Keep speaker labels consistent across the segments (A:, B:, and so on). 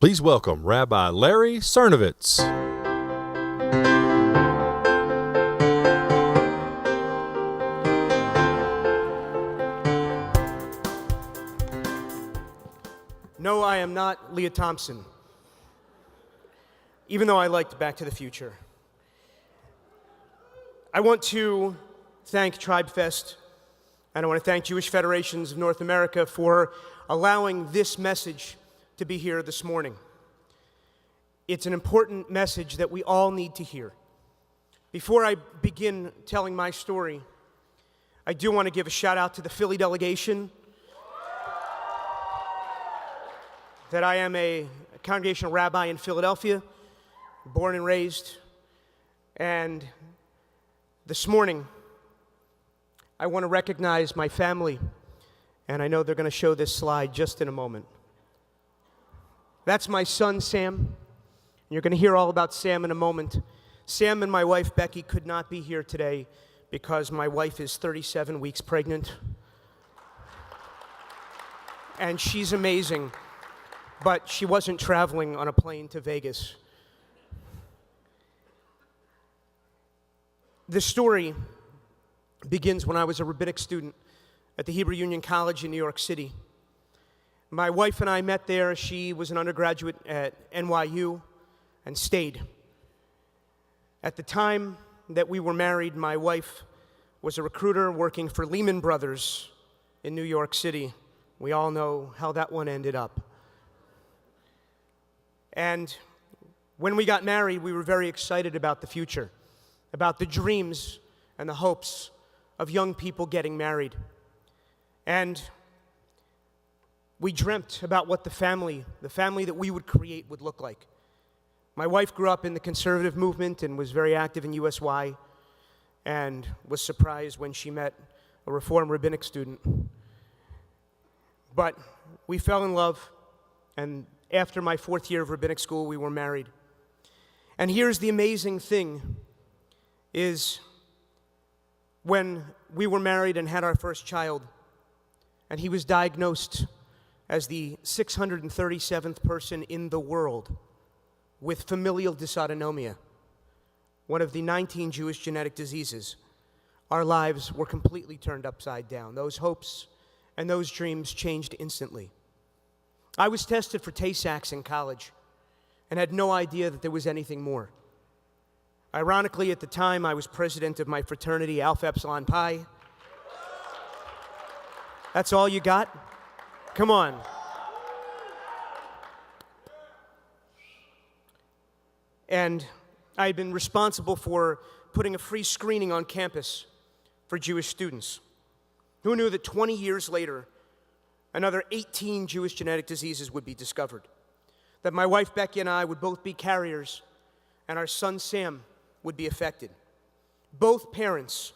A: Please welcome Rabbi Larry Sernovitz.
B: No, I am not Leah Thompson, even though I liked Back to the Future. I want to thank TribeFest, and I want to thank Jewish Federations of North America for allowing this message to be here this morning. It's an important message that we all need to hear. Before I begin telling my story, I do want to give a shout out to the Philly delegation. That I am a congregational rabbi in Philadelphia, born and raised, and this morning I want to recognize my family, and I know they're going to show this slide just in a moment. That's my son, Sam. You're going to hear all about Sam in a moment. Sam and my wife, Becky, could not be here today because my wife is 37 weeks pregnant, and she's amazing. But she wasn't traveling on a plane to Vegas. The story begins when I was a rabbinic student at the Hebrew Union College in New York City. My wife and I met there. She was an undergraduate at NYU and stayed. At the time that we were married, my wife was a recruiter working for Lehman Brothers in New York City. We all know how that one ended up. And when we got married, we were very excited about the future, about the dreams and the hopes of young people getting married. And we dreamt about what the family that we would create would look like. My wife grew up in the conservative movement and was very active in USY and was surprised when she met a Reform rabbinic student. But we fell in love, and after my 4th year of rabbinic school, we were married. And here's the amazing thing, is when we were married and had our first child, and he was diagnosed as the 637th person in the world with familial dysautonomia, one of the 19 Jewish genetic diseases, our lives were completely turned upside down. Those hopes and those dreams changed instantly. I was tested for Tay-Sachs in college and had no idea that there was anything more. Ironically, at the time, I was president of my fraternity, Alpha Epsilon Pi. That's all you got? Come on. And I had been responsible for putting a free screening on campus for Jewish students. Who knew that 20 years later, another 18 Jewish genetic diseases would be discovered? That my wife Becky and I would both be carriers, and our son Sam would be affected. Both parents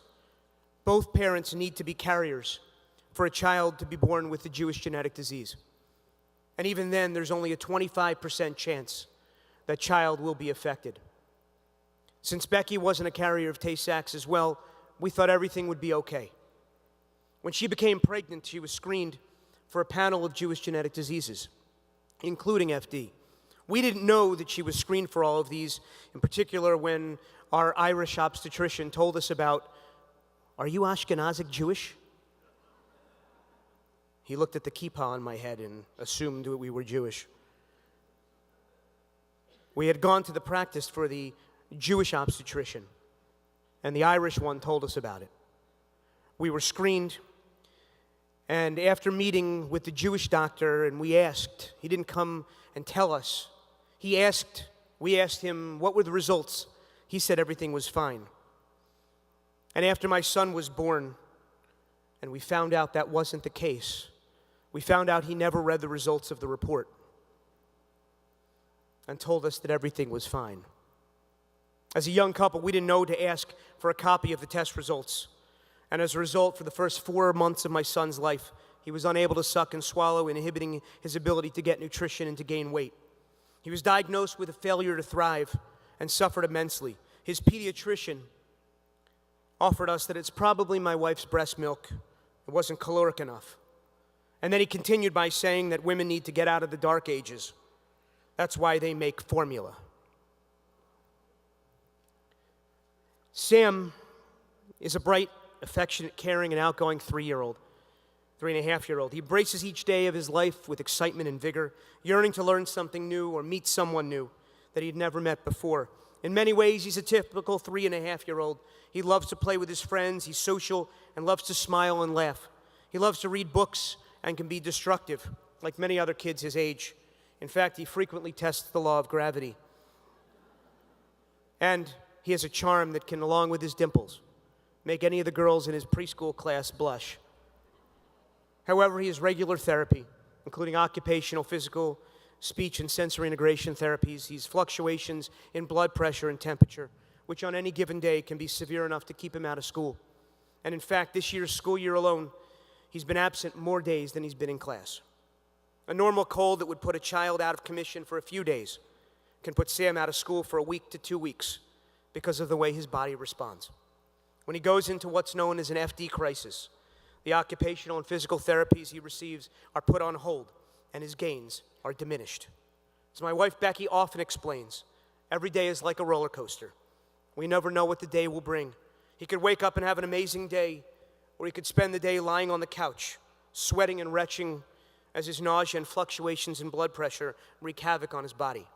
B: need to be carriers for a child to be born with the Jewish genetic disease. And even then, there's only a 25% chance that child will be affected. Since Becky wasn't a carrier of Tay-Sachs as well, we thought everything would be okay. When she became pregnant, she was screened for a panel of Jewish genetic diseases, including FD. We didn't know that she was screened for all of these, in particular when our Irish obstetrician told us about, "Are you Ashkenazic Jewish?" He looked at the kippah on my head and assumed that we were Jewish. We had gone to the practice for the Jewish obstetrician, and the Irish one told us about it. We were screened, and after meeting with the Jewish doctor, and we asked, he didn't come and tell us. We asked him, what were the results? He said everything was fine. And after my son was born, and we found out that wasn't the case, we found out he never read the results of the report and told us that everything was fine. As a young couple, we didn't know to ask for a copy of the test results. And as a result, for the first 4 months of my son's life, he was unable to suck and swallow, inhibiting his ability to get nutrition and to gain weight. He was diagnosed with a failure to thrive and suffered immensely. His pediatrician offered us that it's probably my wife's breast milk. It wasn't caloric enough. And then he continued by saying that women need to get out of the dark ages. That's why they make formula. Sam is a bright, affectionate, caring, and outgoing 3.5-year-old. He embraces each day of his life with excitement and vigor, yearning to learn something new or meet someone new that he'd never met before. In many ways, he's a typical 3.5-year-old. He loves to play with his friends, he's social, and loves to smile and laugh. He loves to read books and can be destructive, like many other kids his age. In fact, he frequently tests the law of gravity. And he has a charm that can, along with his dimples, make any of the girls in his preschool class blush. However, he has regular therapy, including occupational, physical, speech, and sensory integration therapies. He's fluctuations in blood pressure and temperature, which on any given day can be severe enough to keep him out of school. And in fact, this year's school year alone, he's been absent more days than he's been in class. A normal cold that would put a child out of commission for a few days can put Sam out of school for a week to 2 weeks because of the way his body responds. When he goes into what's known as an FD crisis, the occupational and physical therapies he receives are put on hold, and his gains are diminished. As my wife Becky often explains, every day is like a roller coaster. We never know what the day will bring. He could wake up and have an amazing day, or he could spend the day lying on the couch, sweating and retching as his nausea and fluctuations in blood pressure wreak havoc on his body.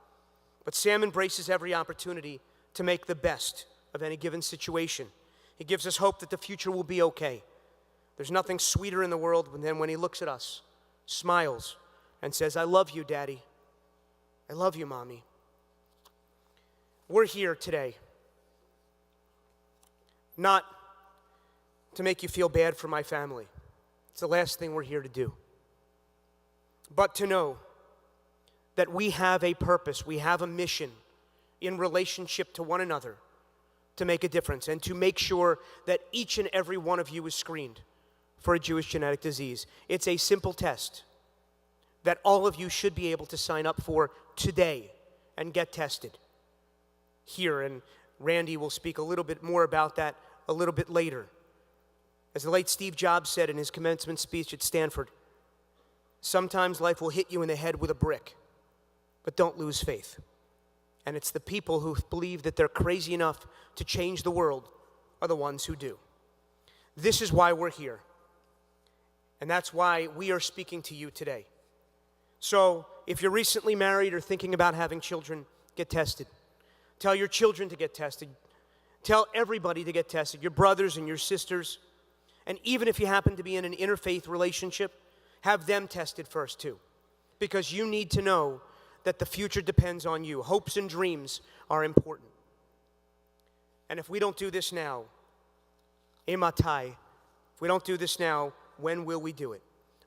B: But Sam embraces every opportunity to make the best of any given situation. He gives us hope that the future will be okay. There's nothing sweeter in the world than when he looks at us, smiles, and says, "I love you, Daddy. I love you, Mommy." We're here today not to make you feel bad for my family. It's the last thing we're here to do. But to know that we have a purpose, we have a mission in relationship to one another to make a difference and to make sure that each and every one of you is screened for a Jewish genetic disease. It's a simple test that all of you should be able to sign up for today and get tested here. And Randy will speak a little bit more about that a little bit later. As the late Steve Jobs said in his commencement speech at Stanford, sometimes life will hit you in the head with a brick, but don't lose faith. And it's the people who believe that they're crazy enough to change the world are the ones who do. This is why we're here. And that's why we are speaking to you today. So if you're recently married or thinking about having children, get tested. Tell your children to get tested. Tell everybody to get tested, your brothers and your sisters. And even if you happen to be in an interfaith relationship, have them tested first too. Because you need to know that the future depends on you. Hopes and dreams are important. And if we don't do this now, Ematai, if we don't do this now, when will we do it?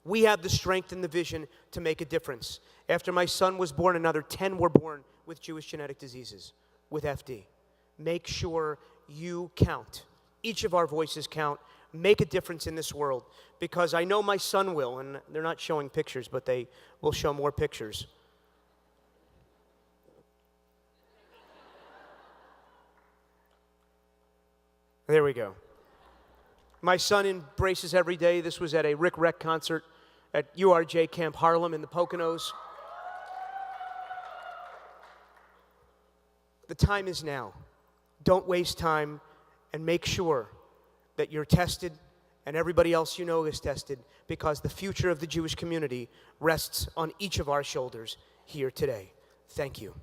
B: We have the strength and the vision to make a difference. After my son was born, another 10 were born with Jewish genetic diseases, with FD. Make sure you count. Each of our voices count. Make a difference in this world, because I know my son will, and they're not showing pictures, but they will show more pictures. There we go. My son embraces every day. This was at a Rick Rec concert at URJ Camp Harlem in the Poconos. The time is now. Don't waste time, and make sure that you're tested and everybody else you know is tested, because the future of the Jewish community rests on each of our shoulders here today. Thank you.